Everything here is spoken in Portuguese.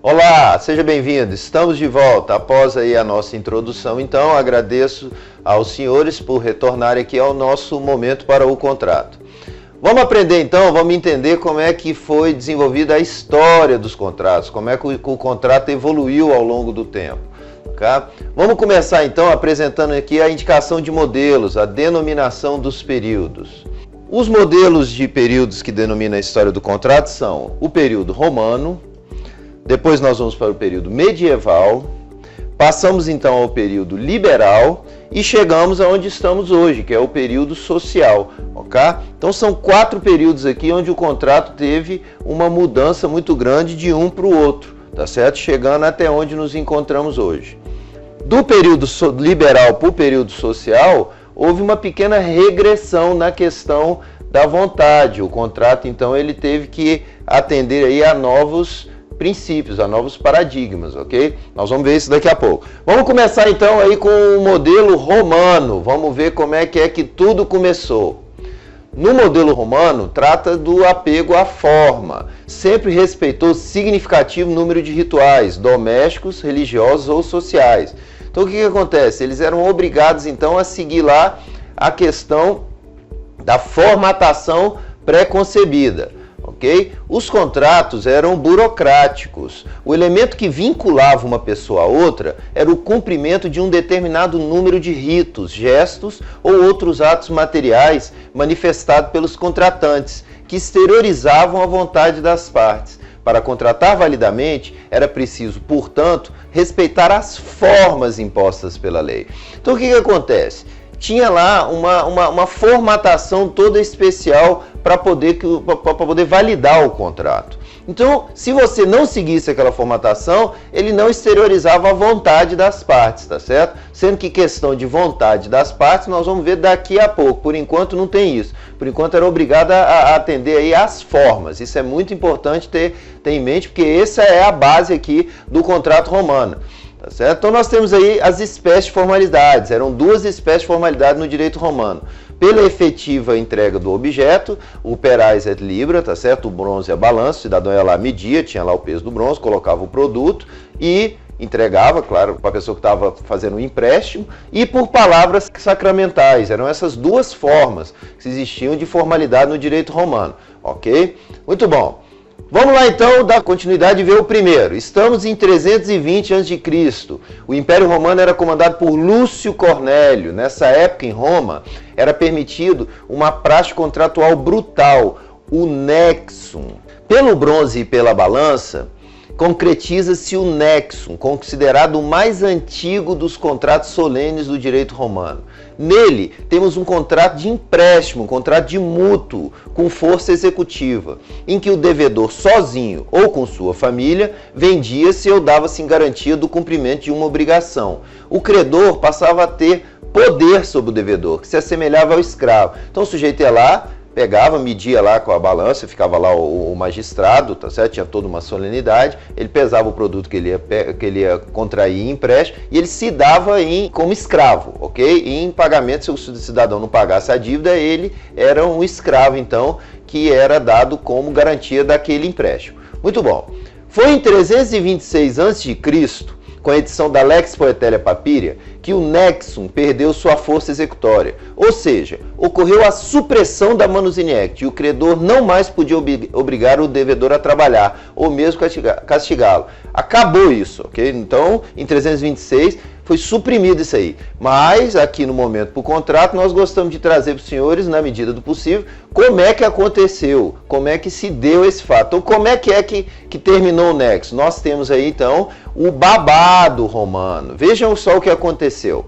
Olá, seja bem-vindo. Estamos de volta após aí a nossa introdução. Então, agradeço aos senhores por retornarem aqui ao nosso momento para o contrato. Vamos aprender então, vamos entender como é que foi desenvolvida a história dos contratos, como é que o contrato evoluiu ao longo do tempo. Tá? Vamos começar então apresentando aqui a indicação de modelos, a denominação dos períodos. Os modelos de períodos que denominam a história do contrato são o período romano, depois nós vamos para o período medieval, passamos então ao período liberal e chegamos aonde estamos hoje, que é o período social, ok? Então são 4 períodos aqui onde o contrato teve uma mudança muito grande de um para o outro, tá certo? Chegando até onde nos encontramos hoje. Do período liberal para o período social, houve uma pequena regressão na questão da vontade. O contrato, então, ele teve que atender aí a novos princípios, a novos paradigmas, ok? Nós vamos ver isso daqui a pouco. Vamos começar, então, aí com o modelo romano. Vamos ver como é que tudo começou. No modelo romano, trata do apego à forma. Sempre respeitou significativo número de rituais, domésticos, religiosos ou sociais. Então, o que acontece? Eles eram obrigados, então, a seguir lá a questão da formatação pré-concebida, ok? Os contratos eram burocráticos. O elemento que vinculava uma pessoa a outra era o cumprimento de um determinado número de ritos, gestos ou outros atos materiais manifestados pelos contratantes, que exteriorizavam a vontade das partes. Para contratar validamente, era preciso, portanto, respeitar as formas impostas pela lei. Então, o que acontece? Tinha lá uma formatação toda especial para poder validar o contrato. Então, se você não seguisse aquela formatação, ele não exteriorizava a vontade das partes, tá certo? Sendo que questão de vontade das partes, nós vamos ver daqui a pouco. Por enquanto não tem isso. Por enquanto era obrigado a atender aí às formas. Isso é muito importante ter em mente, porque essa é a base aqui do contrato romano. Tá certo? Então nós temos aí as espécies de formalidades. Eram 2 espécies de formalidade no direito romano. Pela efetiva entrega do objeto, o perais et libra, tá certo? O bronze e a balança, o cidadão ia lá, media, tinha lá o peso do bronze, colocava o produto e entregava, claro, para a pessoa que estava fazendo o empréstimo, e por palavras sacramentais. Eram essas 2 formas que existiam de formalidade no direito romano, ok? Muito bom. Vamos lá então dar continuidade e ver o primeiro. Estamos em 320 a.C. O Império Romano era comandado por Lúcio Cornélio. Nessa época em Roma era permitido uma praxe contratual brutal, o nexum. Pelo bronze e pela balança, concretiza-se o nexum, considerado o mais antigo dos contratos solenes do direito romano. Nele, temos um contrato de empréstimo, um contrato de mútuo, com força executiva, em que o devedor sozinho ou com sua família vendia-se ou dava-se em garantia do cumprimento de uma obrigação. O credor passava a ter poder sobre o devedor, que se assemelhava ao escravo. Então o sujeito ia lá, pegava, media lá com a balança, ficava lá o magistrado, tá certo? Tinha toda uma solenidade, ele pesava o produto que ele ia contrair em empréstimo e ele se dava como escravo, ok? E em pagamento, se o cidadão não pagasse a dívida, ele era um escravo, então, que era dado como garantia daquele empréstimo. Muito bom. Foi em 326 a.C., com a edição da Lex Poetelia Papiria, que o nexum perdeu sua força executória. Ou seja, ocorreu a supressão da manus in acti e o credor não mais podia obrigar o devedor a trabalhar, ou mesmo castigá-lo. Acabou isso, ok? Então, em 326, foi suprimido isso aí. Mas, aqui no momento para o contrato, nós gostamos de trazer para os senhores, na medida do possível, como é que aconteceu, como é que se deu esse fato. Então, como é que terminou o nexo? Nós temos aí, então, o babado romano. Vejam só o que aconteceu.